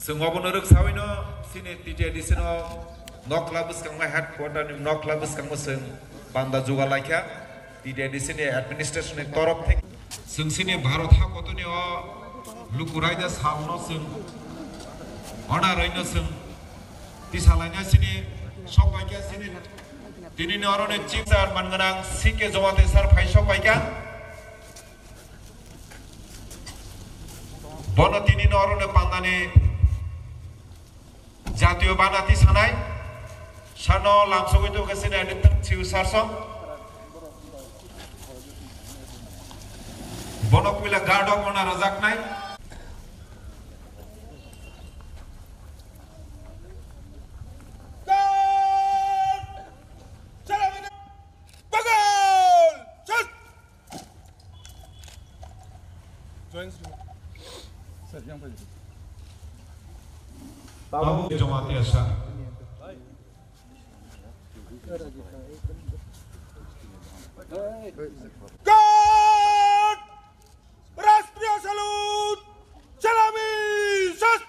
Sungabunuruk Sawino, Sini TJ Disino, Noklabus Kama headquarter in Noklabus Kamusung, Banda Zugalaka, TJ Disine administration in Torop, Sungsini Barotha Kotunio, Lukuraidas Halnosum, Honor Rhinosum, Tisalanya Sini, Shopaka Sini, Dininoron Chiefs are Manganang, Sike Zoate Sar Paishopaka. Bono tini noron pandane jatiyo banati sanai shano lamso itu kesini editan ciu sarso bono kuila gardok mona razak nai Tahu jemaat biasa. God! Rastriya salute! Salami! Sas!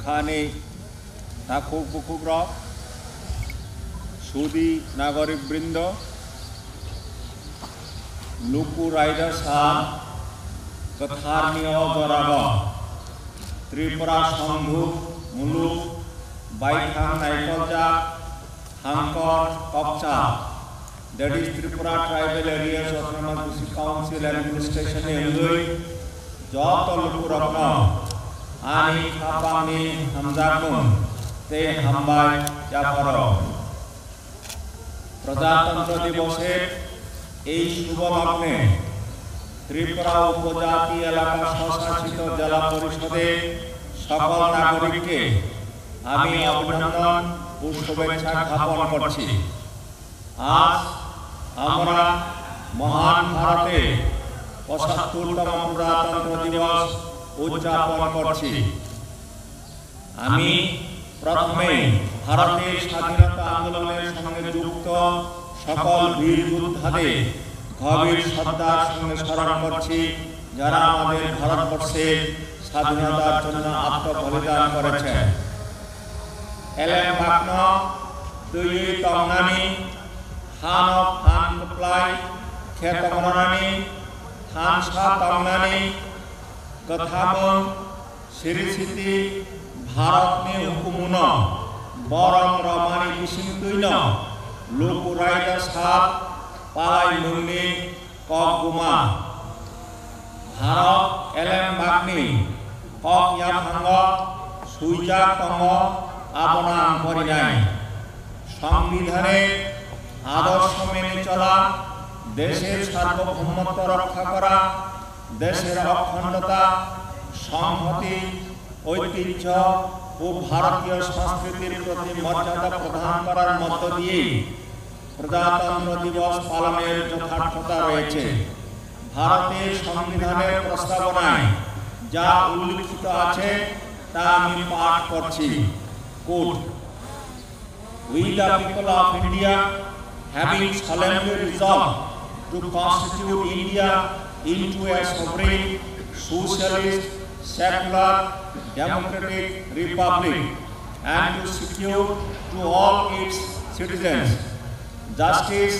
খানে থাকুক বুকুগ্র সুদী নাগরিক বৃন্দ লুকু rider Shah কথারনীয় জরাগ Tripura সংঘু Muluk বাইখাং নাইকলজা হাংকর কপচা that is Tripura Tribal Areas Autonomous District Council Administration Engui Jot Lukurapno Ani Kapani Hamzakum Te Hambai Japaro Prajatantra Divose এই শুভ লগ্নে ত্রিপুরা উপজাতি এলাকা স্বশাসিত জেলা পরিষদে সকল নাগরিককে আমি অভিনন্দন ও শুভেচ্ছা জ্ঞাপন করছি। আজ আমরা মহান ভারতে ৭৫তম প্রজাতন্ত্র দিবস উদযাপন করছি। আমি প্রথমে ভারতের স্বাধীনতা আন্দোলনের সঙ্গে যুক্ত সকল বীর যোদ্ধাদের গভীর শ্রদ্ধার সঙ্গে স্মরণ করছি যারা আমাদের ভারতবর্ষের স্বাধীনতার জন্য আত্মবলিদান করেছেন। এলএম বাকন দুই তংনানি হান হান প্লাই খেতমনানি হান সা তংনানি কথামং সিরিসিতি ভারতনি হুকুমুন বরং রমানি বিসিংতুইন লুকুরাইদা সাত পালাই মুংনি কগুমা ভারত এলএম বাগনি কক ইয়াফাঙ্গ সুইজা তঙ্গ আবনাম করিনাই সংবিধানে আদর্শ মেনে চলা দেশের সার্বভৌমত্ব রক্ষা করা দেশের অখণ্ডতা সংহতি ঐতিহ্য ও ভারতীয় সংস্কৃতির প্রতি মর্যাদা প্রদান করার মধ্য দিয়ে প্রজাতন্ত্র দিবস পালনের যথার্থতা রয়েছে। ভারতের সংবিধানের প্রস্তাবনায় যা উল্লিখিত আছে তা আমি পাঠ করছি। Quote We the people of India having solemnly resolved to constitute India into a sovereign, socialist, secular, democratic republic and to secure to all its citizens justice,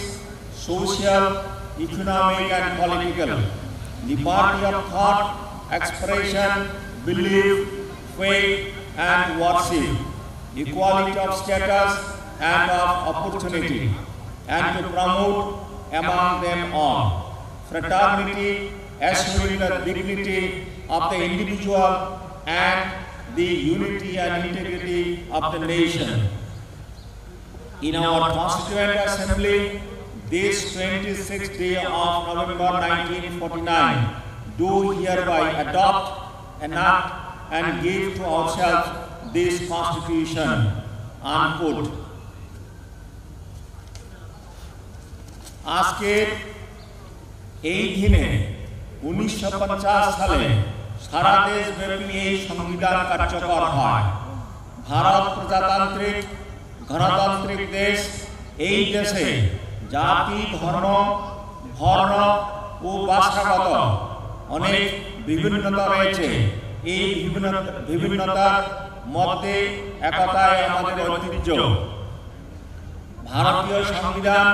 social, economic and political, liberty of thought, expression, belief, faith and worship, equality of status and of opportunity, and to promote among them all fraternity, assuring the dignity of the individual and the unity and integrity of the nation. In our Constituent Assembly, this 26th day of November 1949, do hereby adopt, enact, and give to ourselves this Constitution, unquote. আজকের এই দিনে 1950 সালে সারা দেশব্যাপী এই সংবিধান কার্যকর হয়। ভারত প্রজাতান্ত্রিক গণতান্ত্রিক দেশ। এই দেশে জাতি, ধর্ম, বর্ণ ও ভাষাগত অনেক বিভিন্নতা রয়েছে। এই বিভিন্নতার মধ্যে একতাই আমাদের ঐতিহ্য। ভারতীয় সংবিধান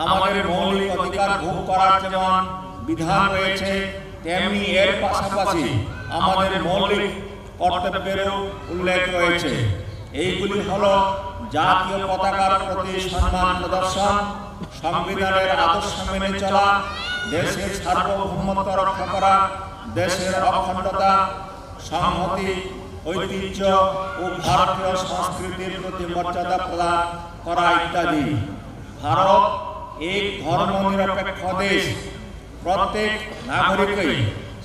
আমাদের মৌলিক অধিকার ভোগ করার যেমন বিধান রয়েছে, তেমনি এর পাশাপাশি আমাদের মৌলিক কর্তব্যেরও উল্লেখ রয়েছে। এইগুলি হলো জাতীয় পতাকার প্রতি সম্মান প্রদর্শন, সংবিধানের আদর্শ মেনে চলা, দেশের সার্বভৌমত্ব রক্ষা করা, দেশের অখণ্ডতা, সংহতি, ঐতিহ্য ও ভারতীয় সংস্কৃতির প্রতি মর্যাদা প্রদান করা ইত্যাদি। ভারত এক ধর্মনিরপেক্ষ দেশ। প্রত্যেক নাগরিকই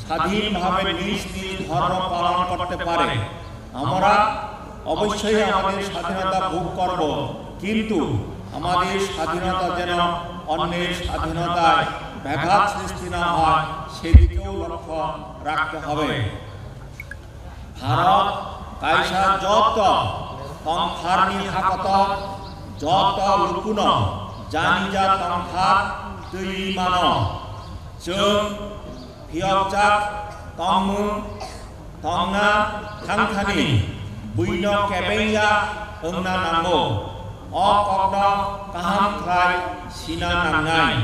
স্বাধীনভাবে নিজ নিজ ধর্ম পালন করতে পারে। আমরা অবশ্যই আমাদের স্বাধীনতা ভোগ করব, কিন্তু আমাদের স্বাধীনতা যেন অন্যের স্বাধীনতায় ব্যাঘাত সৃষ্টি না হয় সেদিকেও লক্ষ্য রাখতে হবে। ভারত কাইসা যত তংখারনি হাকত যত লুকুন জানিজা তংখার তুই মান जों फियकजाक तंमु तंना थांखानि बुइनो केबेंगा ओंना नांगौ अकग्न काहाम ख्लाय सिना नांनाय।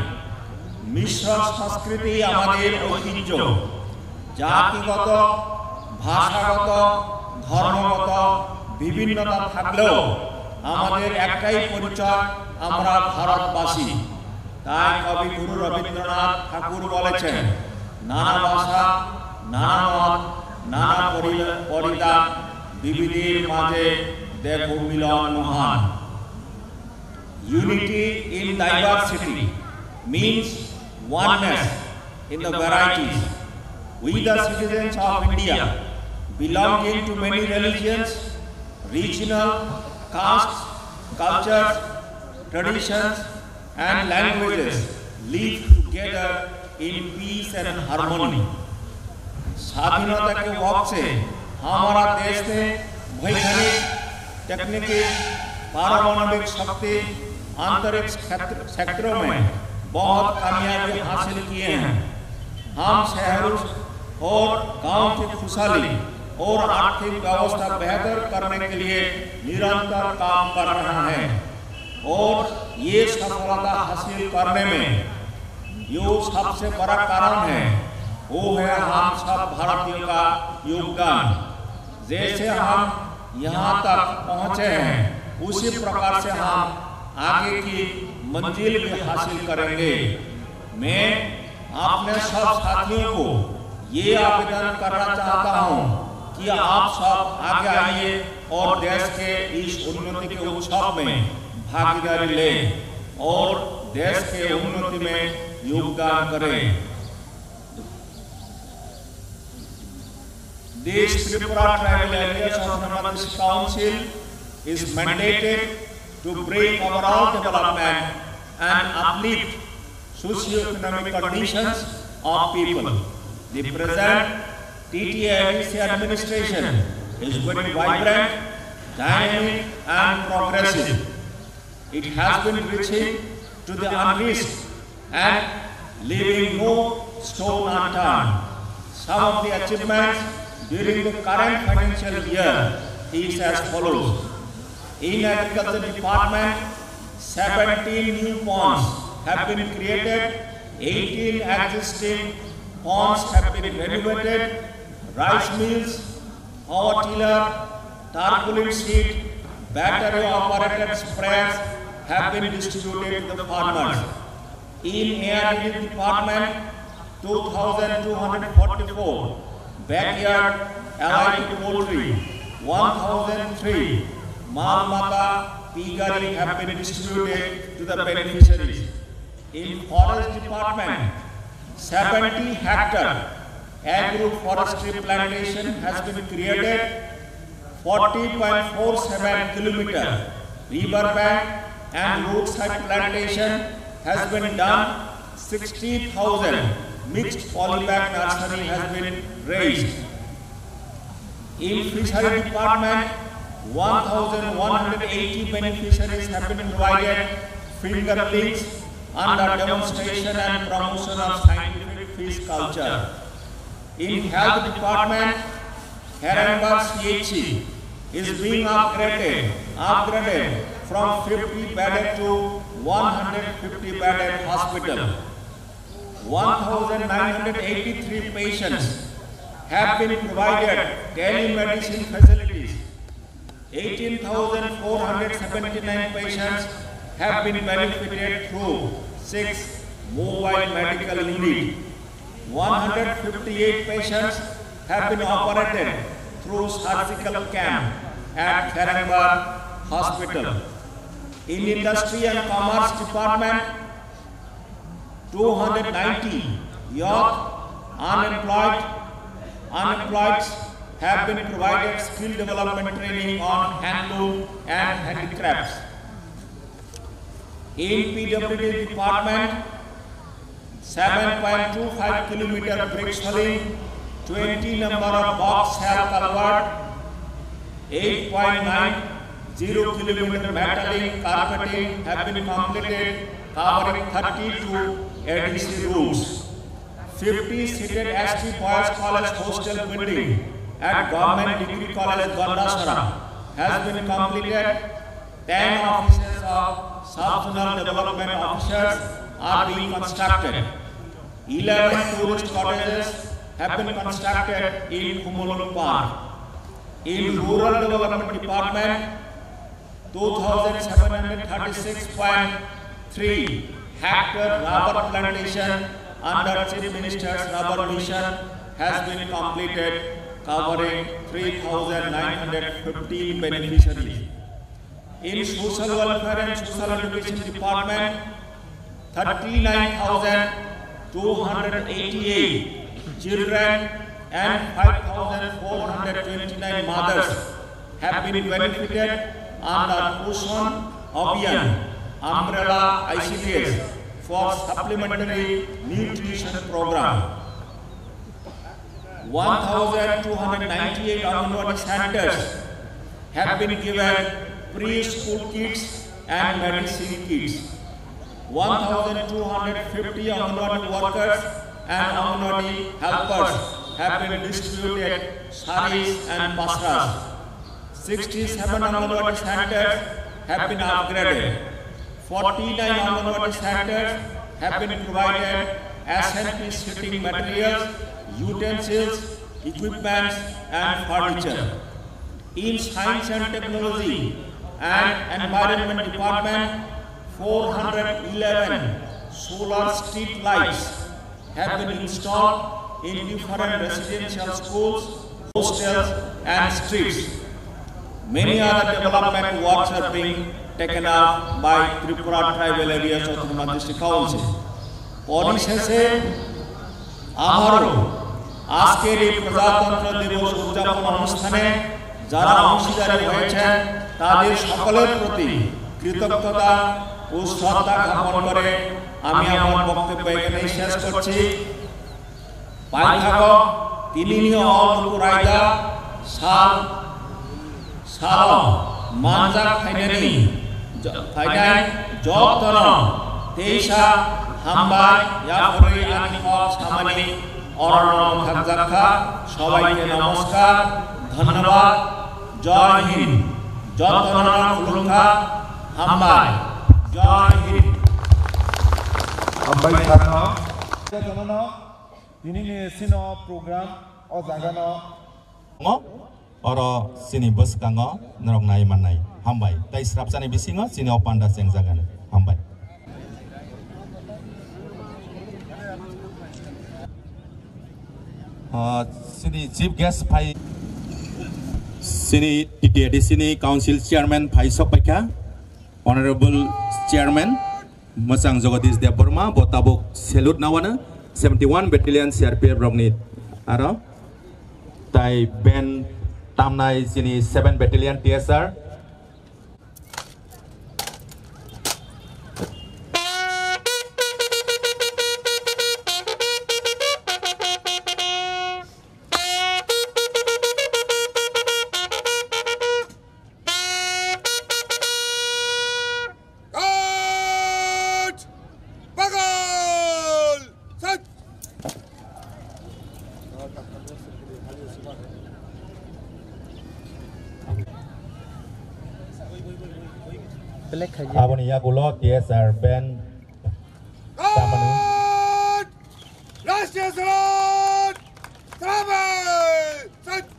मिश्र संस्कृति आमादेर ঐতিহ্য। জাতিগত, ভাষাগত, ধর্মগত বিভিন্নতা থাকলেও আমাদের একটাই পরিচয়, আমরা ভারতবাসী। তাই কবি গুরু রবীন্দ্রনাথ ঠাকুর বলেছেন, নানা ভাষা, নানা মত, নানা পরিধান, বিবিধের মাঝে দেখো মিলন মহান। Unity in diversity means oneness in the varieties. We the citizens of India, belonging to many religions, regional, castes, cultures, traditions and languages, live together in peace and harmony. स्वाधीनता के वक्त से हमारा देश ने वैज्ञानिक, तकनीकी, पारमाणविक शक्ति, अंतरिक्ष क्षेत्रों में बहुत कामयाबी हासिल किए हैं। हम शहरों और गांव की खुशहाली और आर्थिक व्यवस्था बेहतर करने के लिए निरंतर काम कर रहे हैं, और ये सफलता हासिल करने में जो सबसे बड़ा कारण है वो है हम सब भारतीयों का योगदान। जैसे हम यहाँ तक पहुँचे हैं, उसी प्रकार से हम आगे की मंजिल भी हासिल करेंगे। मैं अपने सब साथियों को ये आवेदन करना चाहता हूँ कि आप सब आगे आइए और देश के इस उन्नति के उत्सव में भागीदारी लें और देश के उन्नति में योगदान करें। This Tripura Tribal Areas Autonomous Council is mandated to bring overall development and uplift socio-economic conditions of people. The present TTADC administration is very vibrant, dynamic and progressive. It has been reaching to the unreached and leaving no stone unturned. Some of the achievements during the current financial year is as follows. In Agriculture Department, 17 new ponds have been created, 18 existing ponds have been renovated, rice mills, power tiller, tarpaulin seed, battery operated sprayers have been distributed to the farmers. In Air Department, 2,244 backyard allied poultry, 1,003 Malmata piggery have been distributed to the beneficiaries. In Forest Department, 70 hectare agroforestry plantation has been created, 40.47 kilometer riverbank and roadside plantation has been done, 60,000 mixed polybag nursery has been raised. In Fishery Department, 1,180 beneficiaries have been provided fingerlings under demonstration and promotion of scientific fish culture. In Health Department, Herrenberg CHC is being upgraded from 50 bedded to 150 bedded hospital. 1,983 patients have been provided telemedicine facilities. 18,479 patients have been benefited through 6 mobile medical units. 158 patients have been operated through surgical camp at Herrenberg Hospital. In Industry and Commerce Department, 290 youth unemployed have been provided skill development training on handloom and handicrafts. In PWD Department, 7.25 kilometer brick hauling, 20 number of box cell culvert, 8.90 kilometer metallic carpeting have been completed, covering 32 ADC rooms. 50 seated ST Boys College hostel building at Government Degree College Gondasara has been completed. 10 offices of sub-zonal development officers are being constructed. 11 tourist cottages have been constructed in Kumulun Park. In Rural Development Department, 2,736.3 hectare rubber plantation under Chief Minister's Rubber Mission has been completed, covering 3,915 beneficiaries. In Social Welfare and Social Education Department, 39,288 children and 5,429 mothers have been benefited under Kushan Abhiyan umbrella ICDS for supplementary nutrition program. 1,298 Anganwadi centers have been given preschool kits and medicine kits. 1,250 Anganwadi workers and Anganwadi helpers have been distributed saris and pasras. 67 Anganwadi centers have been upgraded. 49 Anganwadi centers have been provided SMP sitting materials, utensils, equipment and furniture. In Science and Technology and Environment Department, 411 solar street lights have been installed in different residential schools, hostels and streets. Many other development works are being taken up by Tripura Tribal Areas Autonomous District Council. পরিশেষে আবারও আজকের এই প্রজাতন্ত্র দিবস উদযাপন অনুষ্ঠানে যারা অংশীদারি হয়েছেন তাদের সকলের প্রতি কৃতজ্ঞতা ও শ্রদ্ধা জ্ঞাপন করে আমি আমার বক্তব্য এখানেই শেষ করছি। পাইথাগো তিনিনিও অলকুরাইদা সাল সালম মানজাক ফাইনানি জগতন তেইশা হামবাই ইয়াফরি আনিফক সামানি অরণম খাকজাখা সবাইকে নমস্কার, ধন্যবাদ, জয় হিন্দ, যতন খুলুঙ্গা হামবাই, জয় Hind. Ambai Thana, Janana, Dini Sino program or Zagana, or Sini Buskango, Narok Nai Manai. हामबाय ताई स्राबजानाय बिसिङा सिनियाव पान्डा सें जागोन हामबाय सिनि चीफ गेस्ट फाइ सिनि टिटिएडिसिनि काउन्सिल चेयरमैन फाइ सकपाइखा Honorable Chairman Masang Jagadish Devarma Botabok Salute Nawana 71 Battalion CRPF Rognit Aro Tai Ben Tamnai Sini 7 Battalion TSR Aboni Yagulo TSR Ben Tamanu Rashtriya Salute Salute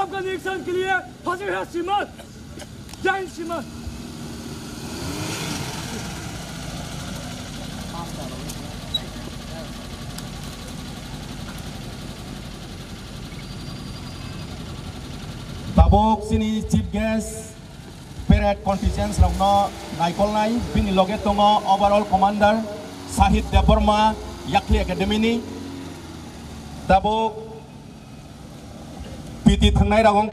Afghanistan के लिए फांसी है श्रीमान जय हिंद श्रीमान Tabok sini chief guest parade contingents longno naikolnai bini loge tongo overall commander Sahid Devarma Yakli Academy ni Tabok PT Thangnai Ragong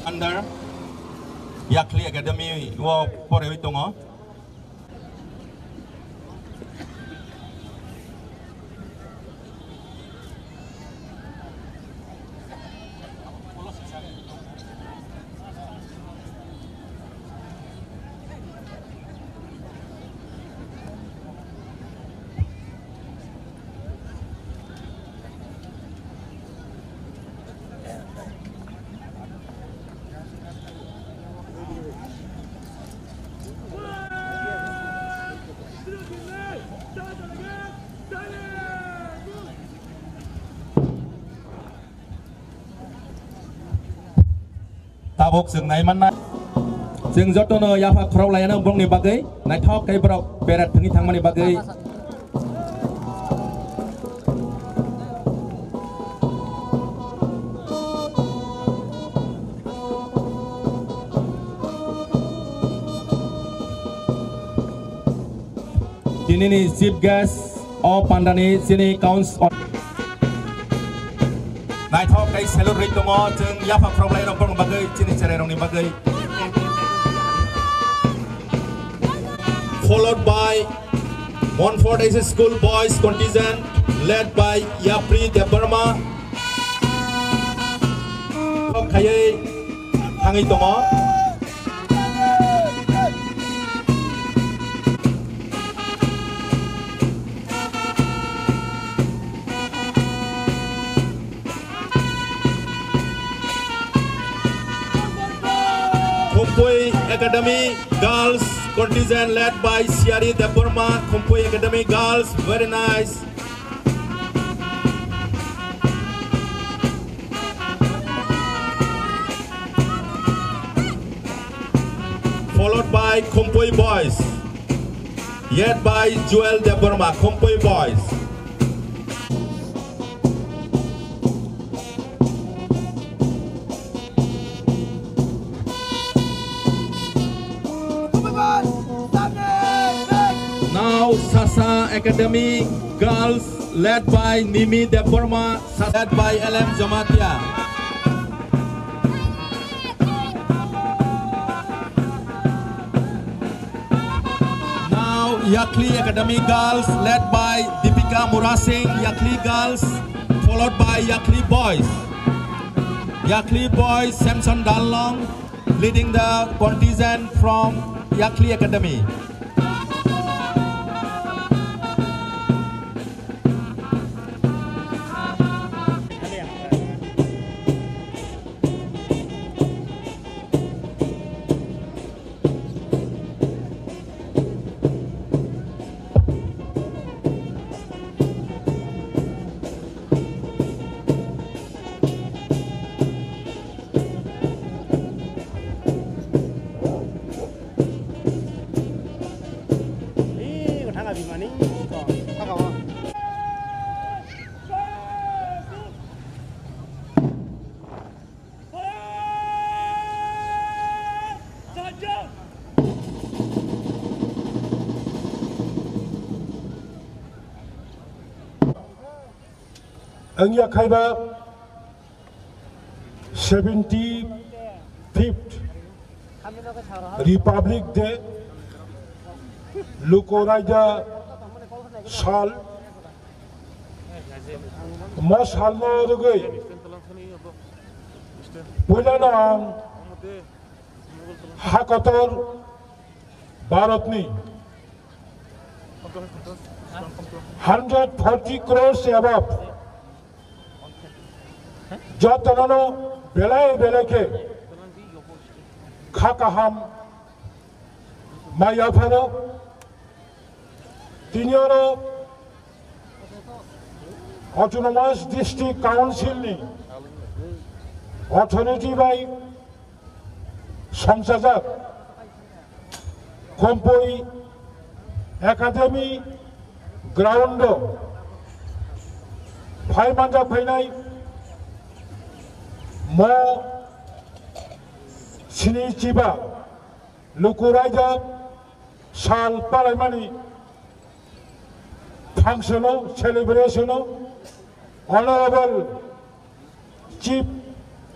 under Yakli Academy wo porewi tongo Tabok sing nai manna sing jotono yafa khorok layana bongni bagai nai thok kai brok berat thingi thangmani bagai Kini ni chief guest of Pandani sini counts on Nai thok kai salute ri tongo jeng yafa khorok layana bong bagai chini chere rong ni bagai followed by Montfort SS School Boys contingent led by Yapri Devarma Khaye Hangi tongo Khumpui Academy Girls contingent led by Siari Devarma Khumpui Academy Girls very nice followed by Khompoi Boys, led by Joel Deborma, Khompoi Boys. Now Sasa Academy Girls, led by Nimi Deborma, led by LM Jamatia. Now Yakli Academy Girls, led by Deepika Murasing, Yakli Girls, followed by Yakli Boys. Yakli Boys, Samson Danlong, leading the contingent from Yakli Academy. Angya Khaiba 75th Republic Day Lukoraja Sal Mosal no Rugai Pulana Hakator Baratni 140 crores above Jotanano Belay Beleke Kakaham Mayafano Tinoro Autonomous District Council Authority by Samsazar Khompoi Academy Groundo 500 Painai Mo Sinichiba Lukuraja Sal Paramani Functional Celebration Honorable Chief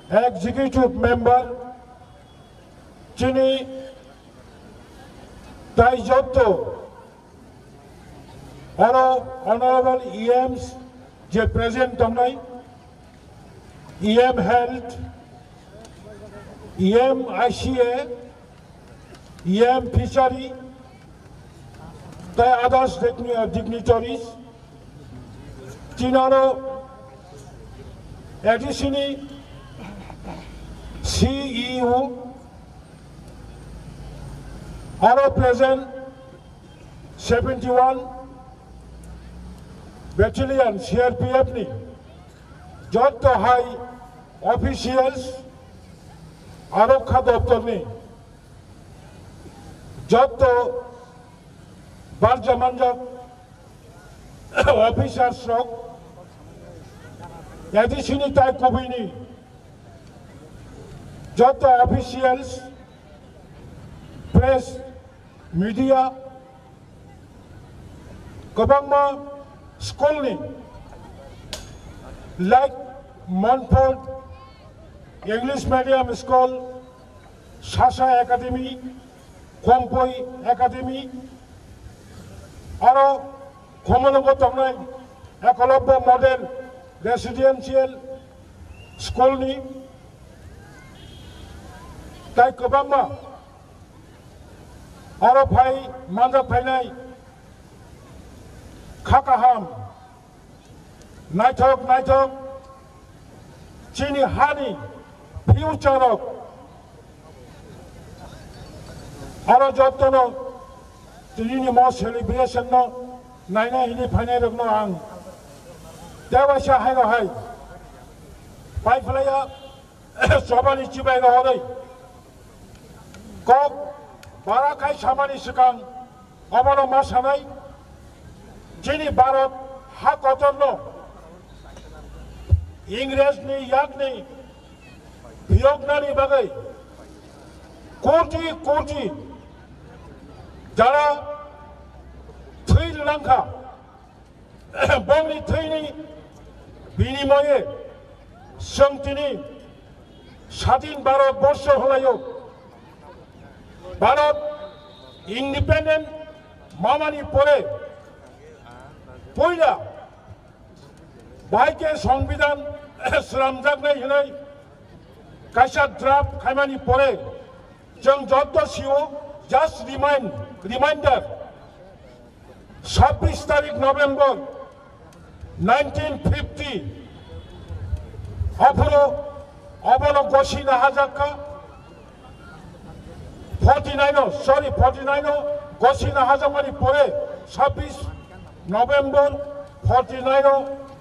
Executive Member Chini Taijoto Honorable EMs Je President Tomnai EM Health, EM ICA, EM Fishery, the others dignitaries, Tinaro, additionally, CEO, are present 71 battalion CRPF ni, Jotto High officials Arokha Doptor ni Jotto Barjamanja officers rock Yadishini Tai Kubini Jotto officials press media Kabangma school ni like Montfort English Medium School, Sasa Academy, Khompoi Academy, Aro Khomonogo Tomnai, Ekolobbo Model Residential School ni, Tai Kabama, Aro Pai, Manda Painai, Kakaham, Nighthawk, Chini Hani, future of Aro Jotono, Tini Mo celebration no, Naina Hini Panero no Ang. There was a high. 5 player, Sobani Chiba Hori. Kok, बाराखाय सामानि सिगां अबनो मासानाय jenny Bharat हा कतरनो इंग्रेजनि यागनि बियोगनानि बागै कोटि कोटि Zara थै लुलांखा बंनि थैनि बिनिमये जों दिनै স্বাধীন ভারতবর্ষ হলাयो ভারত ইন্ডিপেন্ডেন্ট মামানি পরে পয়লা বাইকে সংবিধান স্রামজাगनाय होनाय कायसा ड्राफ्ट खायमानि परे जों जत्तसिओ जस्ट रिमाइंडर 26 तारिख नवेम्बर 1950 앞으로 어버너 고시나 하자까 49 고시나 하자마니 보래 26 নভেম্বর 49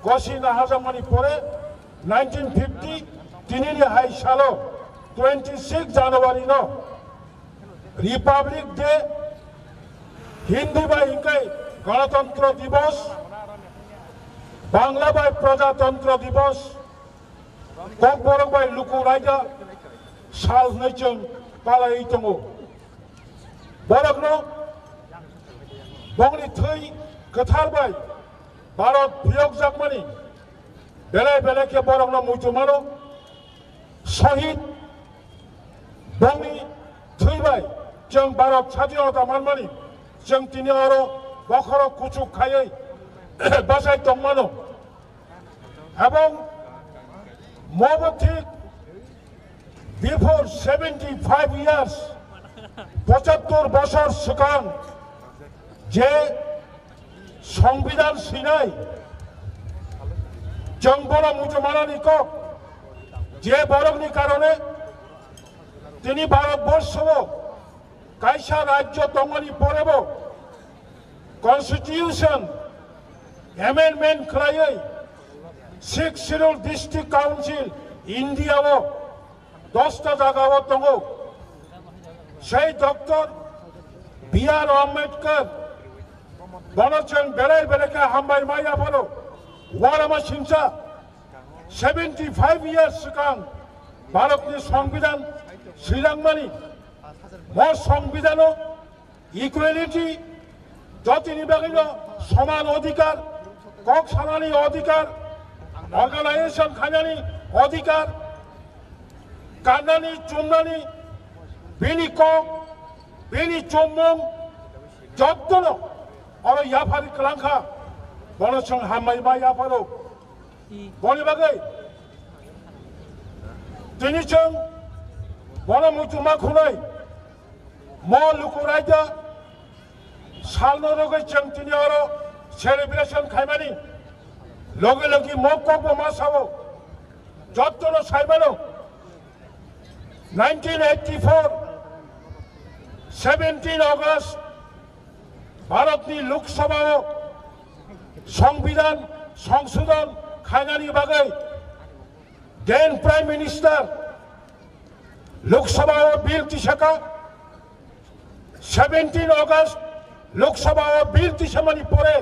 고시나 하자마니 보래 1950 তিনিরি হাই সালো 26 জানুয়ারি নো রিপাবলিক ডে হিন্দি বা ইংকাই গণতন্ত্র দিবস বাংলা বা প্রজাতন্ত্র দিবস কক বরং বাই লুকু রাইজা साल नैजों पालायै दङ बरगनो बंनि थै गोथारबाय भारत बियोग जागमानि बेले बेलेके बरगनो मुजुमानो शहीद बंनि थैबाय जों भारत स्वाधीनता मानमानि जों दिनै आरो बखर कुचु खायै बासाय दंमानो এবং मोबथिक Before 75 years, 75 বছর সিগাং যে সংবিধান সিনাই जों বড় মুজমানানি কক যে বরংনি কারণে তিনি ভারতবর্ষ কাইসা রাজ্য দঙ্গনি পরেব কনস্টিটিউশন অ্যামেন্ডমেন্ট খালাই 6 শিডিউল ডিস্ট্রিক্ট কাউন্সিল ইন্ডিয়াও 10টা জায়গাও দङ সেই ডক্টর বি.আর. আম্বেদকর বলেছেন বেলে বেলেকে হামবাই মাইয়া বলো ওয়ারামা সিংসা 75 ইয়ার্স সিগাं भारतनि संविधान श्रीलंकानि म संविधानो इक्वालिटी जतिनि बागैनो समान अधिकार कक सानानि अधिकार अर्गानाइजेशन खानानि अधिकार गाननानि जोमनानि बेनि कक बेनि जोममुं जत्तनो आरो याफारि खालामखा बलसं हामबाय मा याफारो बनि बागै दिनै जों बन मुथुमा खुनाय म लुकु रायजा सालनो रगै जों दिनै आरो सेलिब्रेशन खायमानि लगे लगे म कक मा सावो जत्तनो सायमानो 1984 17 अगस्त भारतनि लोकसभायाव संविधान संशोधन खायनानि बागै देन प्राइम मिनिस्टार लोकसभायाव बिल तिसाखा 17 अगस्त लोकसभायाव बिल तिसामानि परे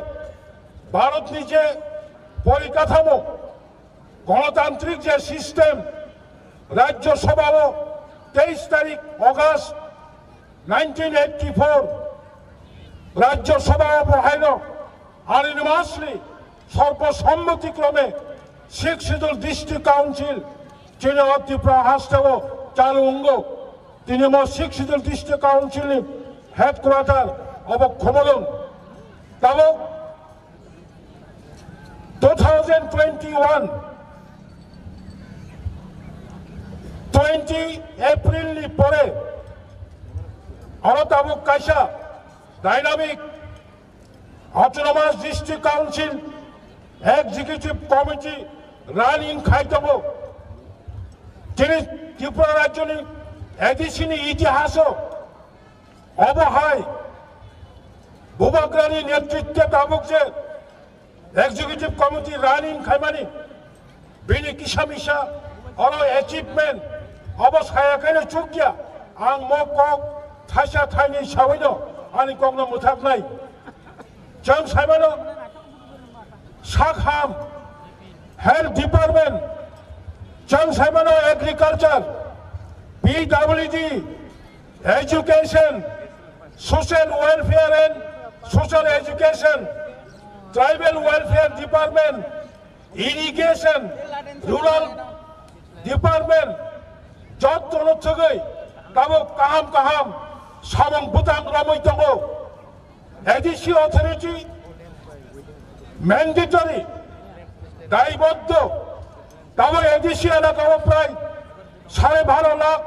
भारतनि जे परिकाठामो गणतान्त्रिक जे सिस्टेम राज्यसभायाव 23 तारिख अगस्त 1984 राज्यसभायाव बहायनो आनोनिमासलि सर्वसम्मतिक्रमे 6 शिड्यूल डिस्ट्रिक्ट काउंसिल जिनि त्रिपुरा हास्टेव चालू अंगो दिनै म 6 शिड्यूल डिस्ट्रिक्ट काउंसिलनि हेडक्वार्टार अब खमदों दाबो 2021 20 एप्रिलनि परे आरो दाबो कायसा dynamic autonomous district council executive committee रानिं खायदों दिनै त्रिपुरा राज्यनि एडिसिनि इतिहासआव अबहाय बुबाग्रानि नेतृत्वे दाबो जे एग्जीक्यूटिव कमिटी रानिं खायमानि बेनि किसामिसा आरो एचिभमेन्ट अबसायाखैनो चुकिया आं म कक थाइसा थाइनै सावैनो आंनि गंनो मुथाखनाय जों साइमानो साखाम हेल्थ डिपार्टमेंट जों साइमानो agriculture PWD education social welfare and social education tribal welfare department irrigation rural department जत्तनो थगै ताबो kaham samang butang ramai tongo ADC authority mandatory দায়বদ্ধ তাবো ADC এলাকাও প্রায় 12.5 লাখ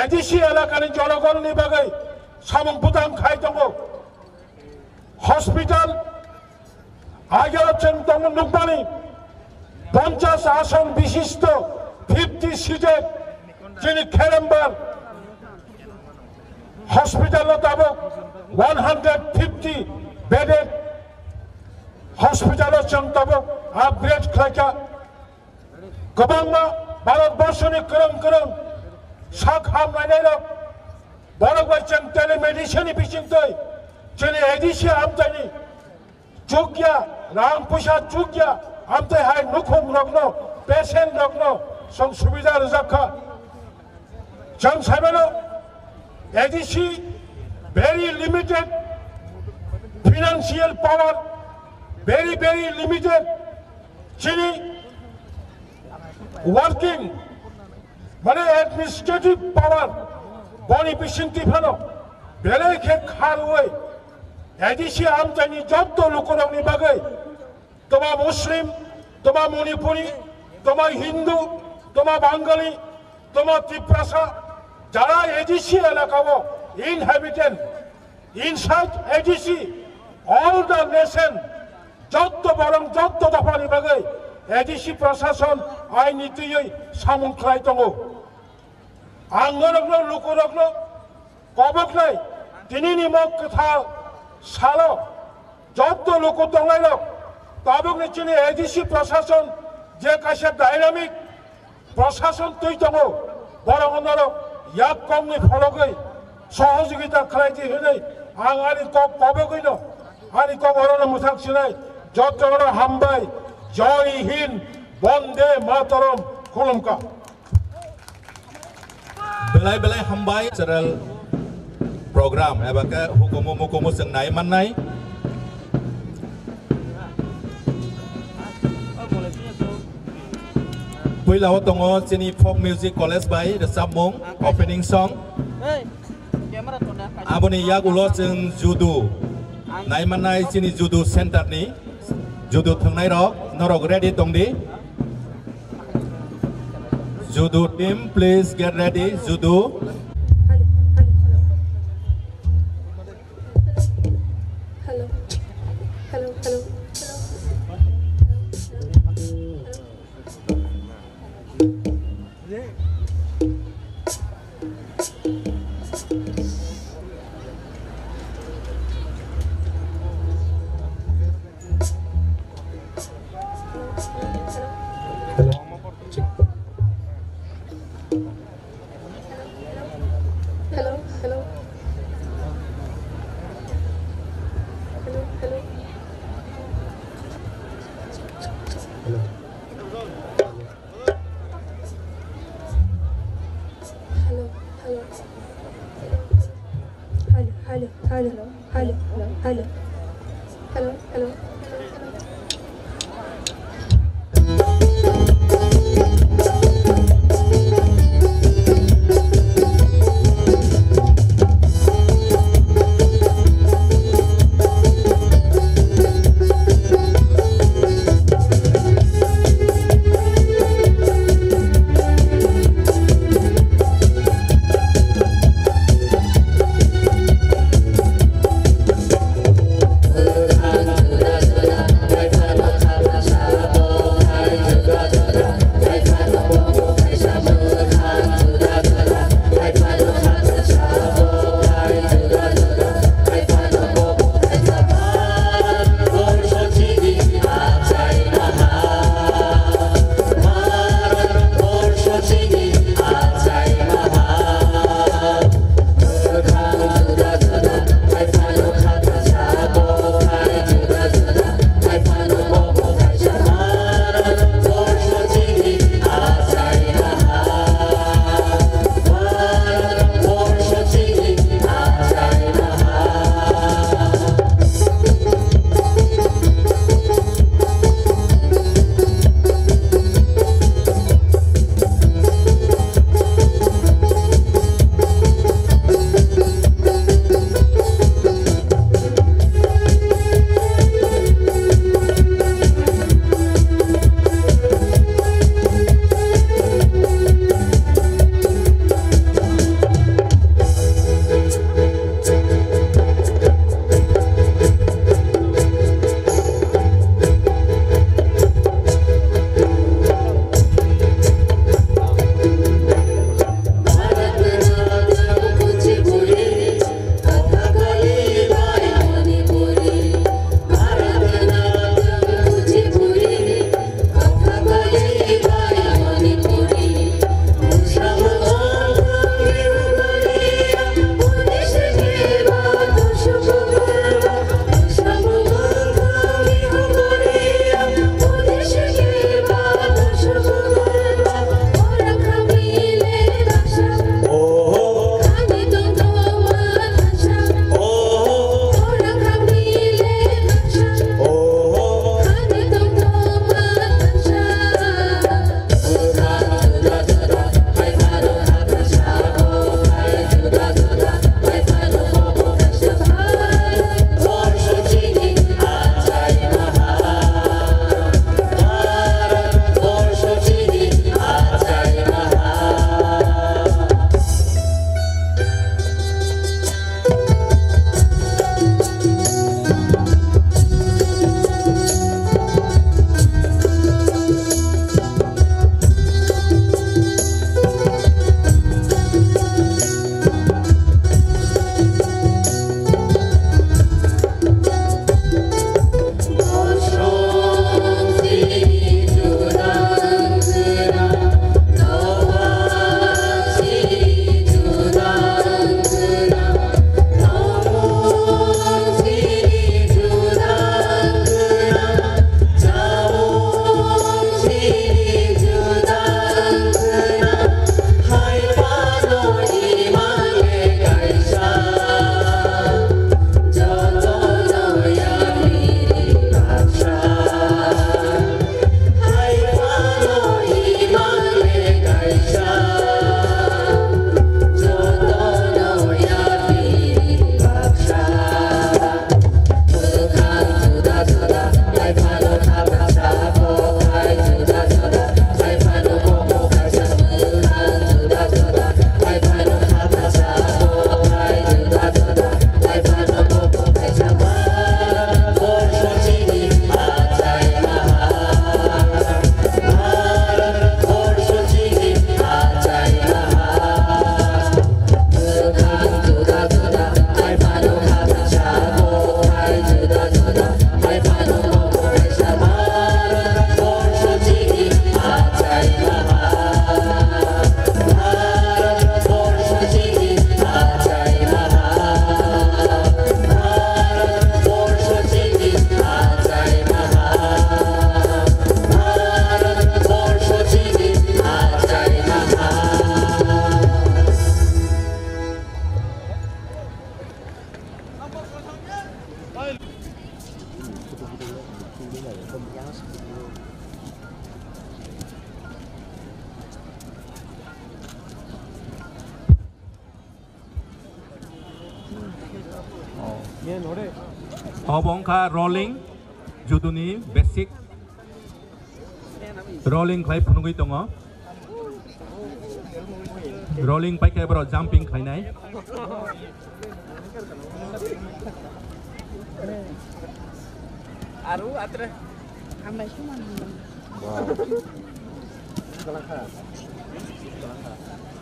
ADC এলাকার জনগণ নিবাগে samang butang খাই tongo হসপিটাল আগেরছেন তঙ্গ নুকবানি 50 আসন বিশিষ্ট 50 সিটের যিনি খেরম্বার হসপিটাল তাবো 150 বেডেড হসপিটাল তাবো আপগ্রেড খাইকা গোবাংমা ভারতবর্ষনি করং সাখাম নাইনাইরক বড়বাইচেন টেলিমেডিসিন বিচিংতৈ যিনি এডিসি আমতাইনি যোগ্যা রাং পয়সা যোগ্যা আমতাই হাই নুখুম রগ্ন পেশেন্ট রগ্ন সং সুবিধা রজাখা जों साइमानो ADC very limited financial power very limited যিনি working মানে administrative power বনি বিশিংতি ফানো বেলেখে খারওয়ে ADC আমতাইনি যত লোকরংনি বাগৈ তোমা মুসলিম তোমা মণিপুরি তোমা হিন্দু তোমা বাঙালি তোমা ত্রিপ্রাসা যারা ADC এলাকাও inhabitant inside ADC all the nation যত বরং যত দফানি বাগৈ ADC প্রশাসন আইন নীতিयै সামুংখ্লাই দङ आंगरग्नो लुकुरग्नो कबकनै दिनैनि मग खोथा सालो जत लुकु दंलायनो ताबुकनि चिनि ADC प्रशासन जे कासे डायनामिक प्रशासन तै दङ बरंगनरो याक कमनि फलगै सहयोगिता खालायथि होनै आं आनि कबकैनो आनि कबरनो मुथाखसिनाय जतनो हामबाय जय हिन्द Vande Mataram खुलुमका belai hambai seral program ebaka hukumu sengnai mannai puilao tongo sini folk music college by the sabmong opening song aboni yagulo jeng judo nai mannai sini judo center ni judo thangnai rok norok ready tongdi judo team please get ready judo hello Obongka rolling juduni basic rolling khai phunugui tongo rolling pai kai bro jumping khainai aru atre ambai suman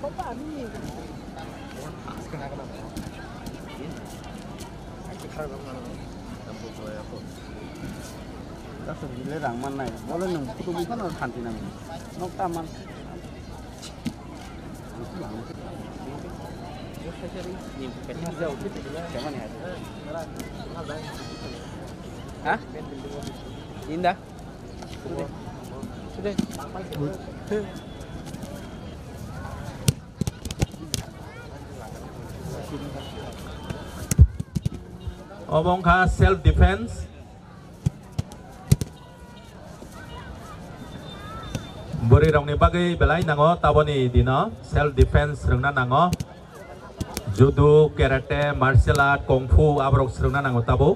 Papa ni các sự lễ ràng man này có lên nồng tôi biết nó thành thì nằm nó tam man hả Indah sudah Obongka self defense bori rongni bagai belai nango taboni dino self defense rengna nango judo karate martial art kung fu abrok rengna nango tabo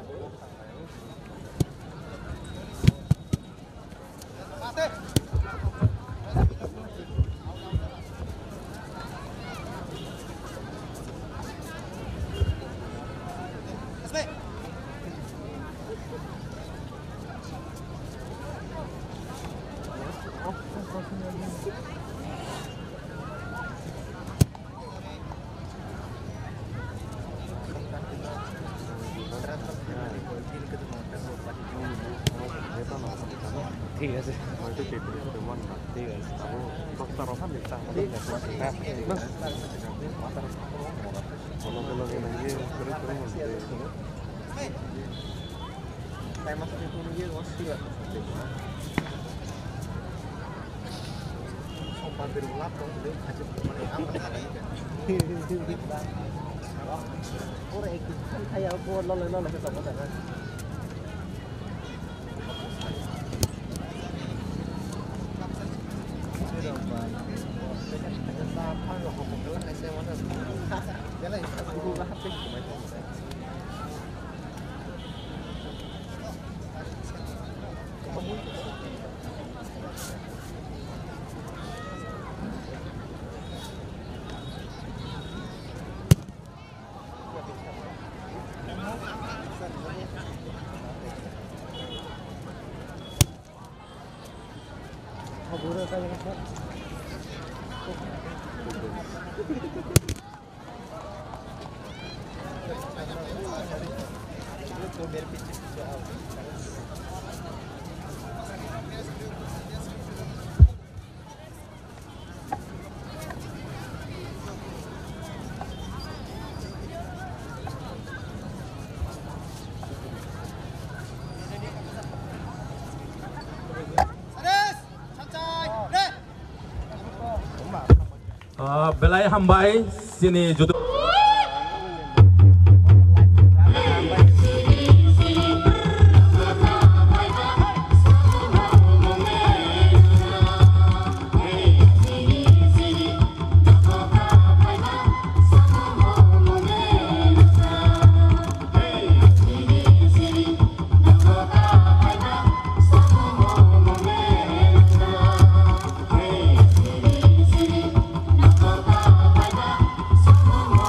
ঠিক আছে ঠিক আছে belai hambai sini judo Come on.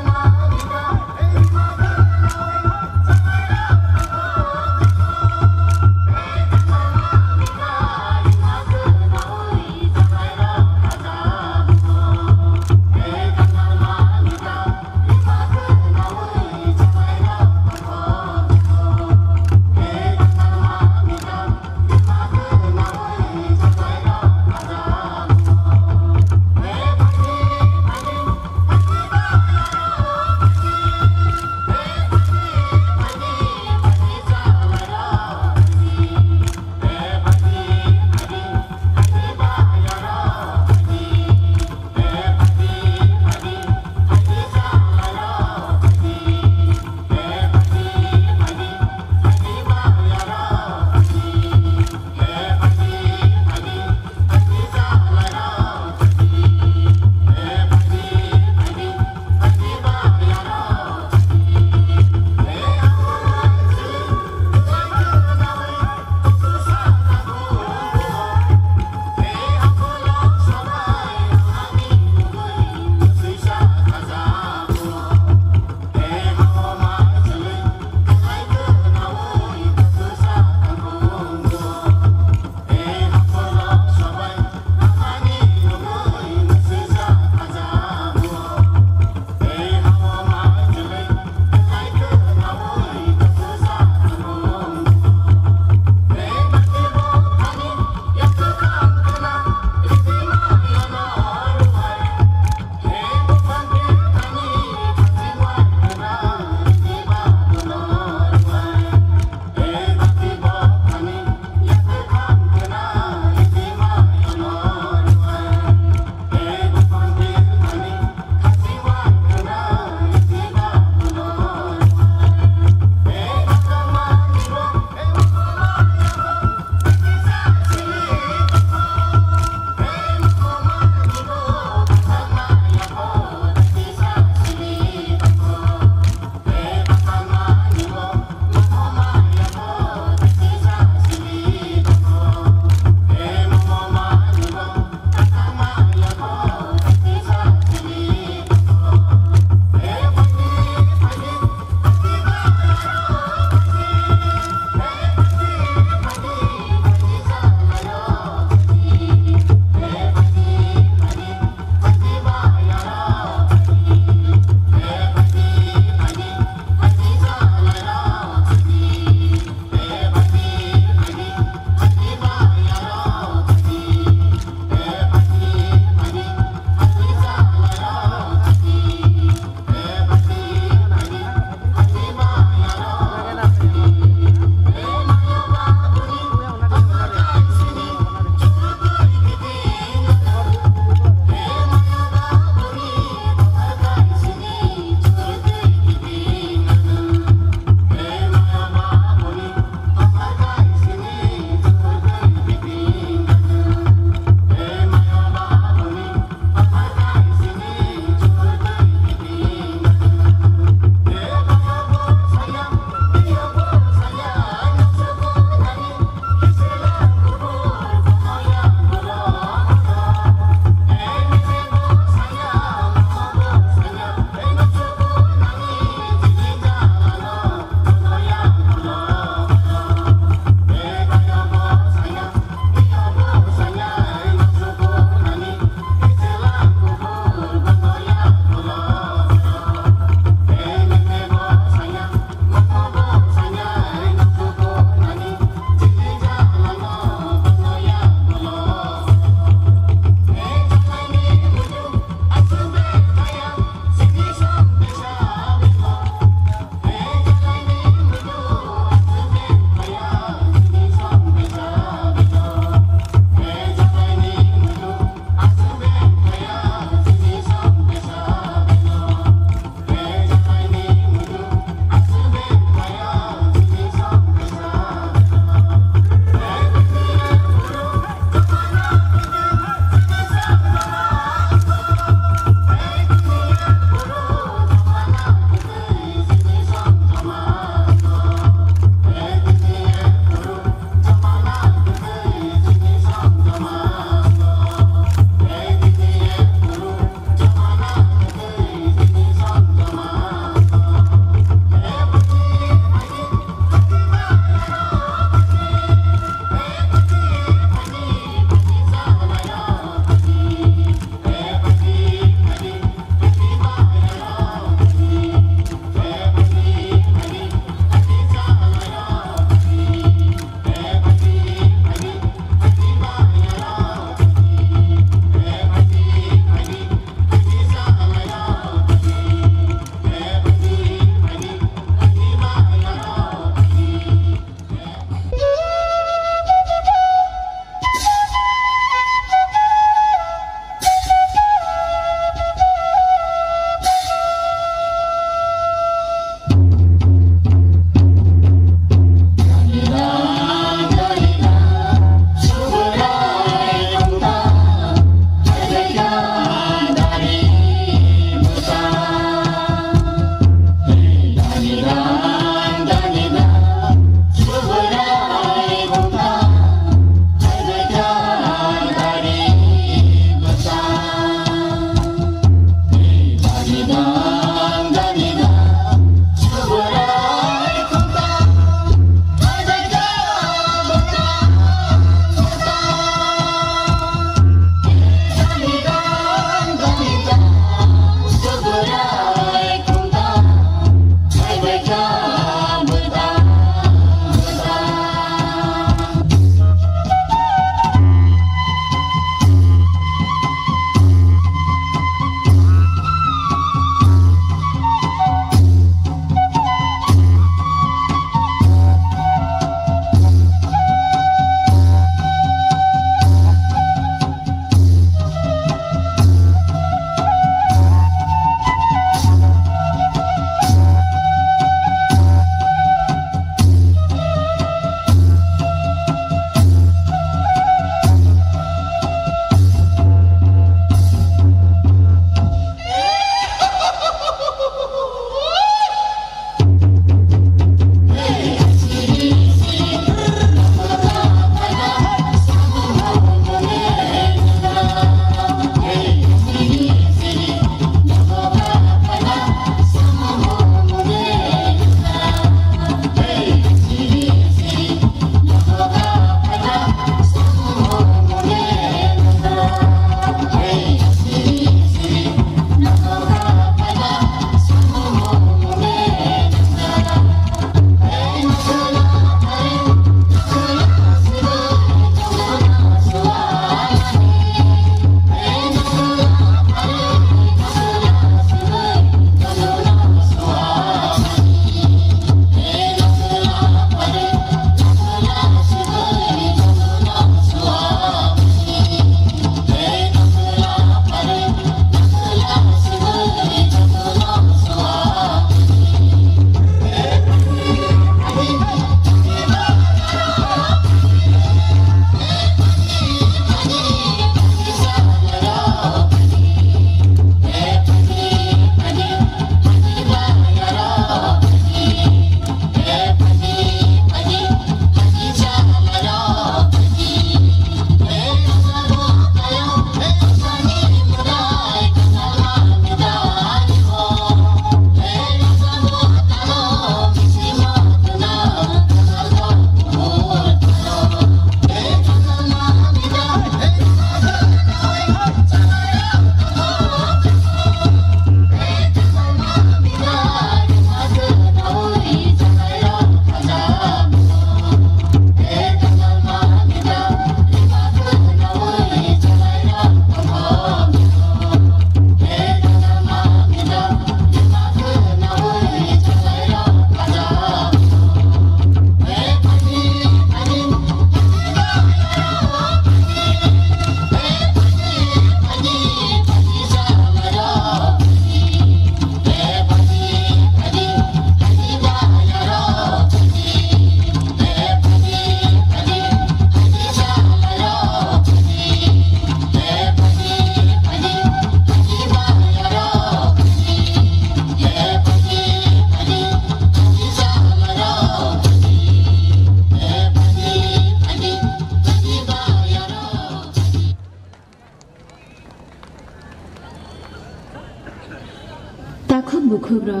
bukhura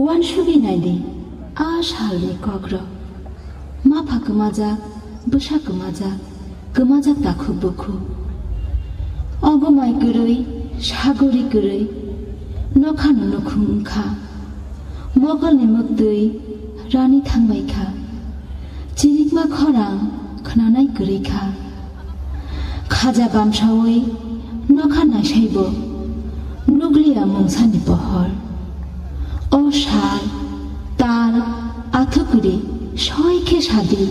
wan shubi naide ash halni kogra ma phakmaja busa kamaja takhu bukhu ogomai gurui sagori gurui nokhanu nokhungkha mogalni muktui rani thangbaikha chirikma khorang khnanai gurikha khaja bamsawi nokhanai saibo nuglia mungsani pohor o shal tal athukuri soike sadi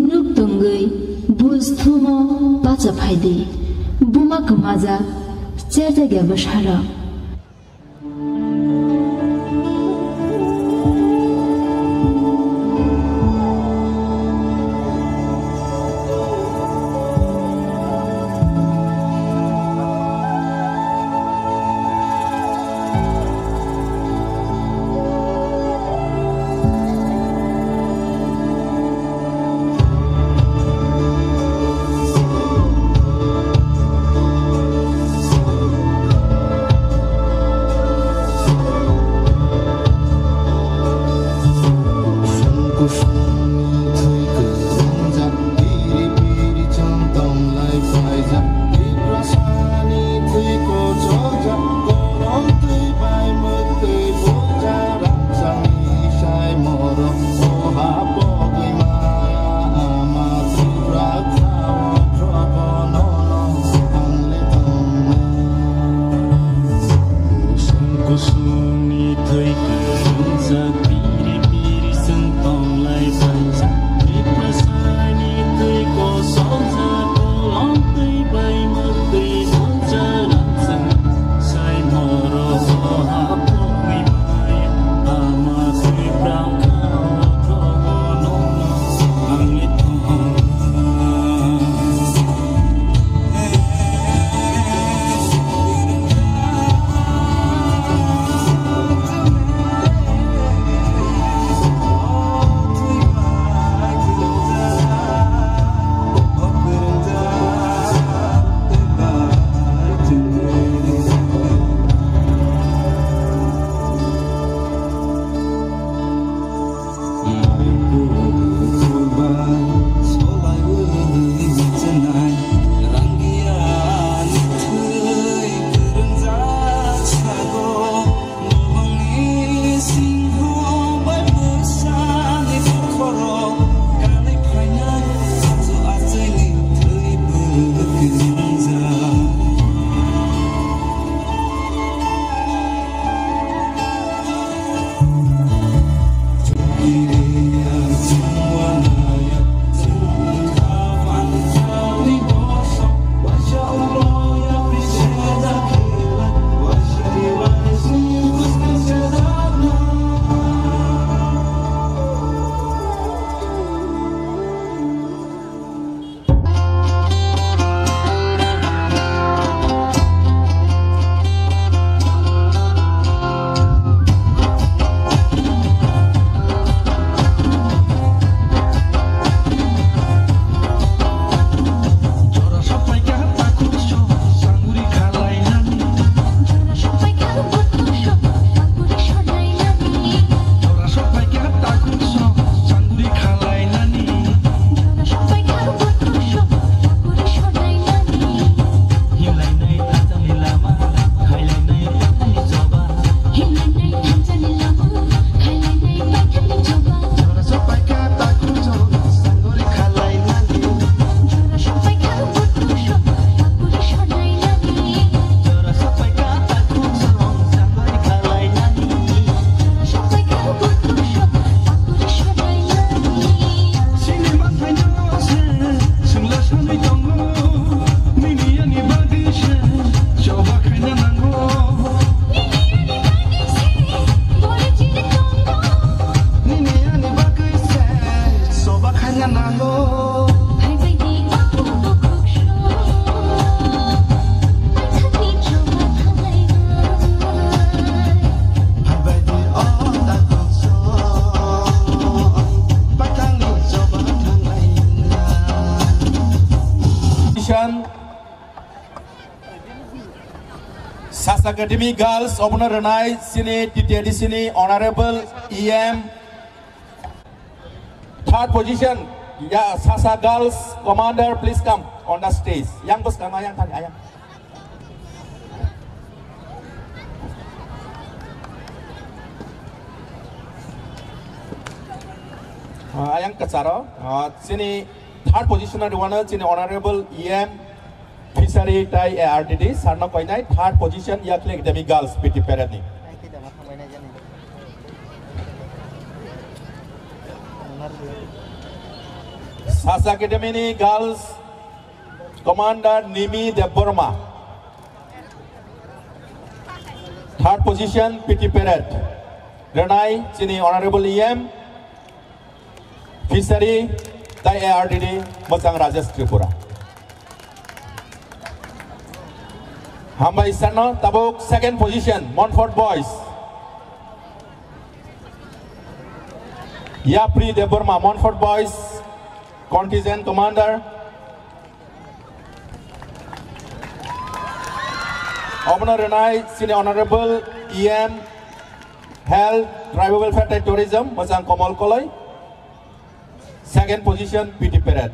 nuk tongui buzthumo bacha phaide buma kamaja cherjaga bashara Sasa Academy Girls Obna Renai Sini TTD Sini Honorable EM. Third position, ya Sasa Girls Commander, please come on the stage. Yang bos kang ayang tadi ayang. Ayang kacaro. Sini third position ada one sini Honorable EM Fishery Tai ARTD. Sarna koinai third position Yakli Academy Girls PT Parade ni. Sasa Academy ni Girls Commander Nimi Deborma. Third position PT Parade. Renai sini Honorable EM Fishery Tai ARTD Mosang Rajesh Tripura. Hamba Isano Tabuk second position Montfort Boys. Yapri Deborma Montfort Boys Contingent Commander. Obna Renai Senior Honorable EM Health Tribal Welfare and Tourism Mosang Komal Koloi. Second position PT Parade.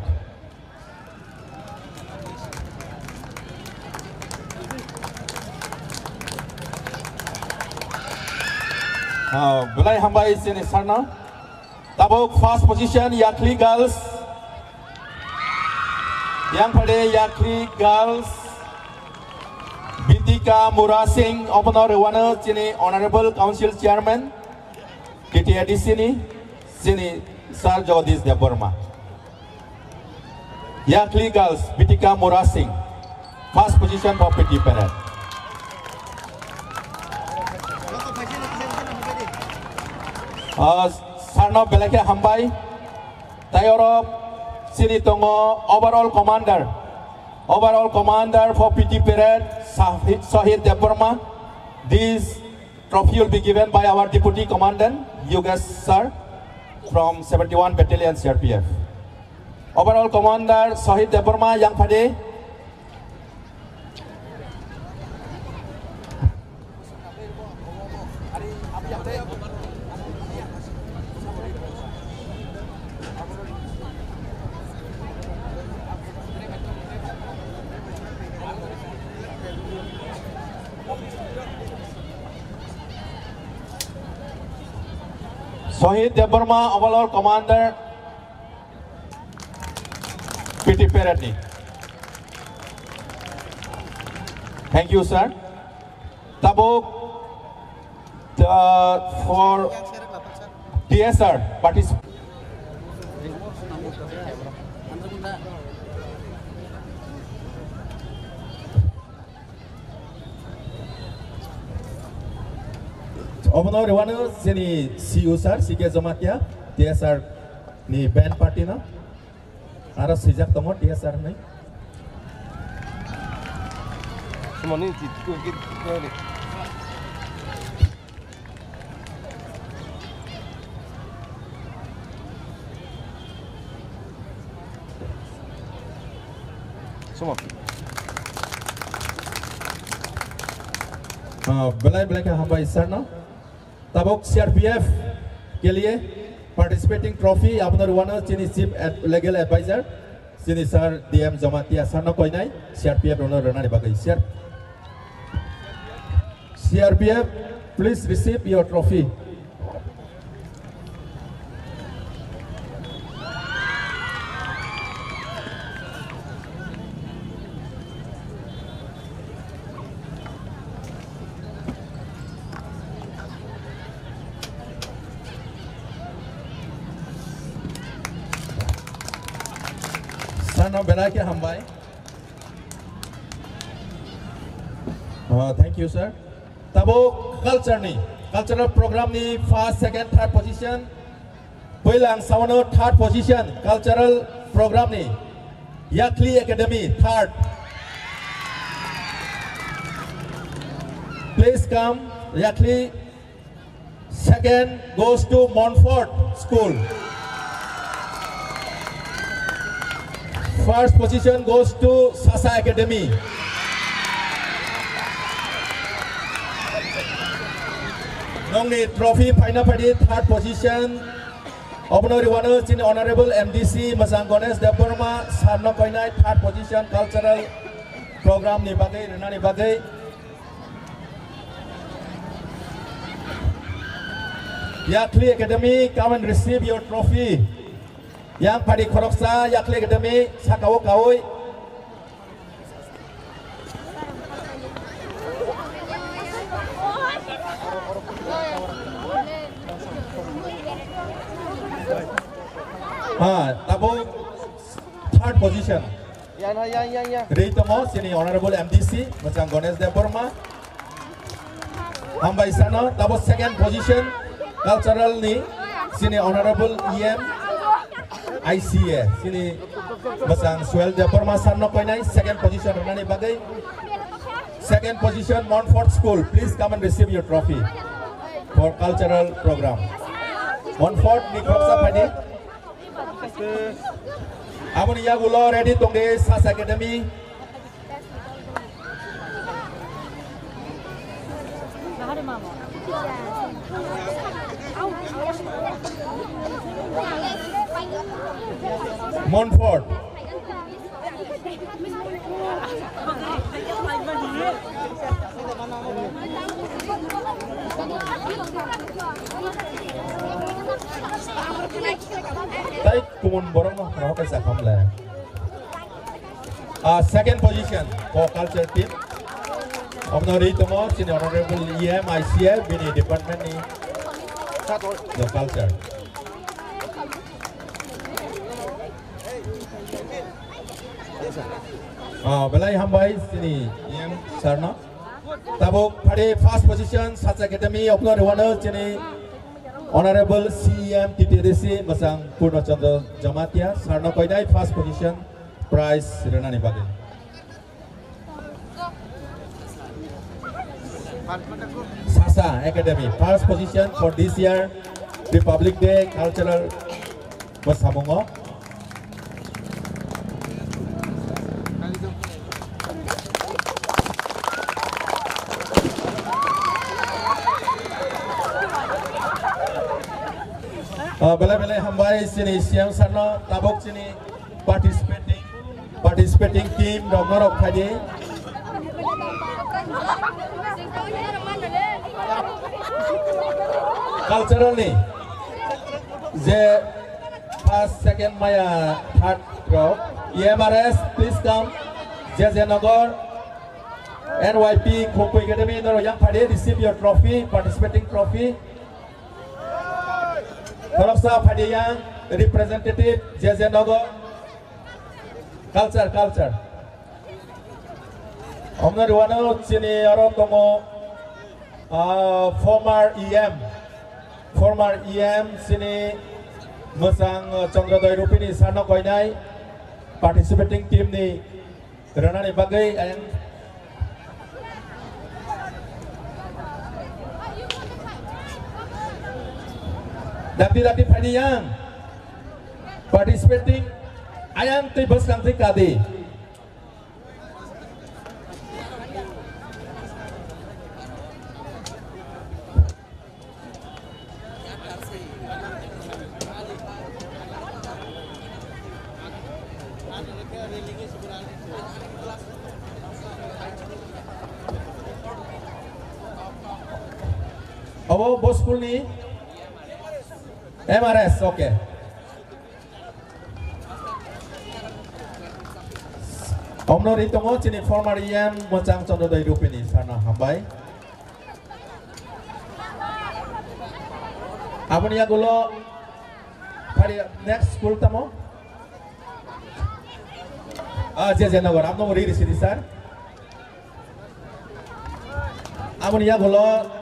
Belai Hambai Sini Sarna. Tabuk first position Yakli Girls. Yang pada Yakli Girls Bitika Mura Singh Obna Rewana Sini Honorable Council Chairman TTD Sini Sir Jagadish Deborma. Yakli Girls Bitika Mura Singh first position for PT Parade. Sarno Belake Hambai Tayoro Sini Tongo Overall Commander for PT Parade Sahid Deborma. This trophy will be given by our Deputy Commandant Yogesh Sir from 71 Battalion CRPF. Overall Commander Sahid Deborma Yang Pade. Sahid Deborma Overall Commander PT Parade. Thank you, sir. Tabuk for TSR participant. Obno Rewana Sini CU sir CK Zomatia TSR ni band party na Ara sejak tomo TSR nai Semua ni kita ni. Semua. बेलाय का हमारे sir ना तबक CRPF के लिए participating trophy अपना रुवाना चीनी chief legal advisor चीनी sir DM Jamatia sir ना कोई नहीं CRPF रोना रोना निभागे CRPF please receive your trophy. Now belai ke hambai. Thank you sir. Tabo cultural program ni first, second, third position. Puilang sawano third position cultural program ni. Yakli Academy third. Please come. Yakli second goes to Montfort School. First position goes to Sasa Academy. Nongni trophy final party third position. Obnori Wano Chin Honorable MDC Mazangones Deborma Sarno Koinai third position cultural program ni bagai Renani bagai. Yakli Academy, come and receive your trophy. Yang Padi Koroksa, Yakli Academy, Sakawo Kawoi. Tabo third position. Reitomo, Sini Honorable MDC, Macam Gones Deborma. Hambai sana, tabo second position. Cultural ni, Sini Honorable EM ICA, Sini Basang Swell Deborma Sarno Koinai, second position Renani Bagai. Second position Montfort School, please come and receive your trophy for cultural program. Montfort ni Kroksa Padi. Amun Yagulo ready tongde SAS Academy. Montfort. Tay kumun borong no, kalau kita kamla. Second position for culture team. Obnori tomo Sini Honorable EM ICF bini department ni the culture. Belai hambai Sini EM Sarno. Tabuk pada first position SAS Academy Obnori Wana Sini Honorable CEM TTDC Masang Purnachandra Jamatia Sarno Koinai first position prize Renani Bagai. Sasa Academy first position for this year Republic Day Cultural Masamungo. Bela-bela hambai Sini Siam Sarno Tabok Sini participating team Dognorok Padi. Cultural ni, je first, second, Maya, third crowd. EMRS, please come. Jazanagar, NYP, Khokho Academy, Yang Pade, receive your trophy, participating trophy. Koroksa Padiyang, representative, Jazanagar. Culture. Omna Ruano, Sini Arotomo, former EM Sini Masang Chandra Rupini Sarno Koinai, participating team ni Renani Bagai and Dati Padiyang participating Ayam Tibus Kanti Kadi. Oh, bos school ni MRS, okay. Omno ritongo Sini former EM Macang Chandra Rupini Sarna hambai. Abon ya gulo hari next school tamo. Jazanagar, abno muri risidi sir. Abon ya gulo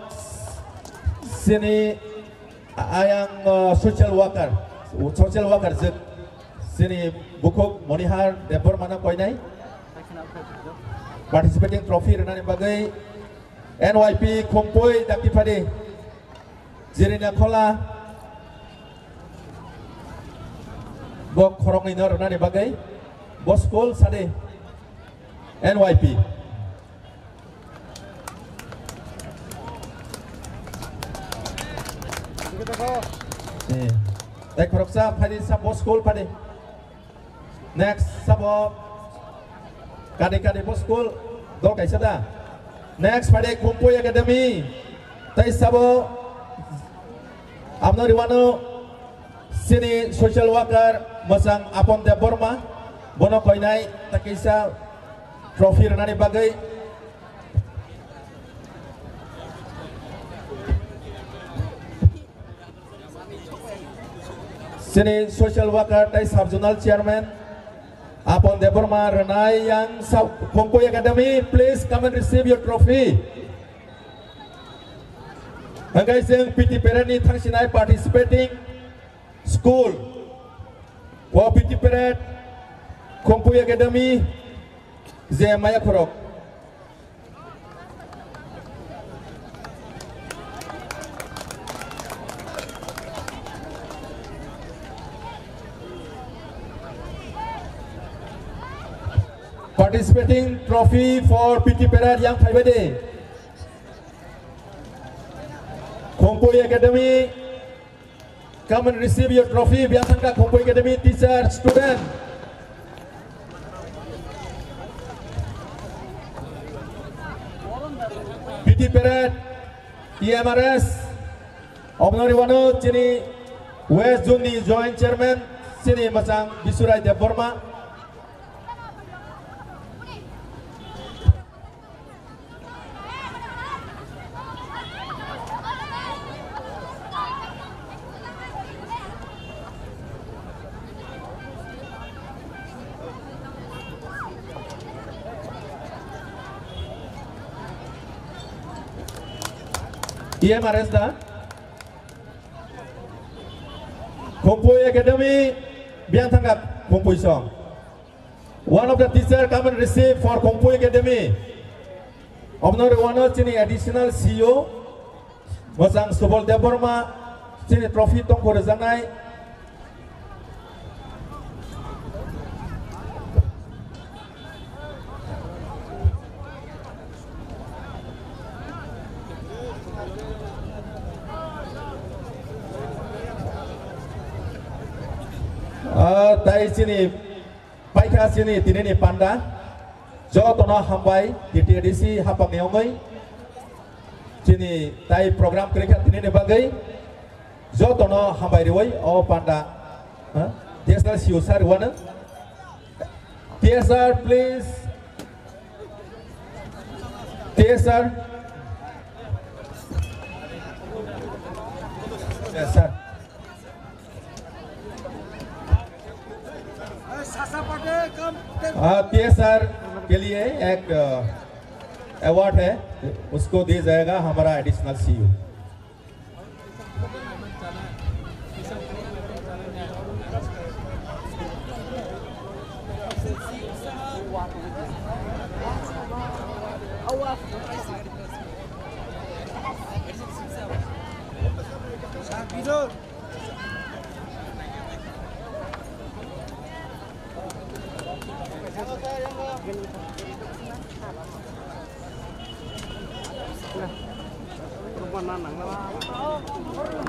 Sini ayang social worker Sini Bukok Monihar Depor mana Koinai participating trophy Renani Bagai NYP Kompoi Daki Pade Jirina Kola Bok Korong Inor Renani Bagai Boskol Sade NYP Tay khorok sa phadi sabo school phadi. Next sabo kade bo school do kai sada. Next phadi Khumpuy Academy. Tay sabo amno riwano sini social worker masang Apon Deborma bono koinai takisa trophy renani bagai sini social worker tai subzonal chairman Apon Deborma renai yang Khumpuy Academy, please come and receive your trophy. Hanggai sing PT Parade ni thangsinai participating school wa PT Parade Khumpuy Academy je maya khorok participating trophy for PT Parade yang Friday Khumpuy Academy, come and receive your trophy. Biasangka Khumpuy Academy teacher, student. PT Parade, EMRS, Obnori Wano, Chini West Zone Joint Chairman, Chini Masang Bisurai Deborma. EMRS da Khumpuy Academy biang tanggap Khumpuy song. One of the teacher come and receive for Khumpuy Academy. Obnor one chini additional CEO Masang Subol Deborma chini trophy tong ko rezangai. Tai sini paika sini tinini panda jo tono hambai TTDC hapang neongai sini tai program kerja tinini bagai jo tono hambai riwai o panda TSR siusar wana TSR please TSR yes sir TSR के लिए एक award है उसको दिया जाएगा हमारा additional सीयू Perempuan lanang lah.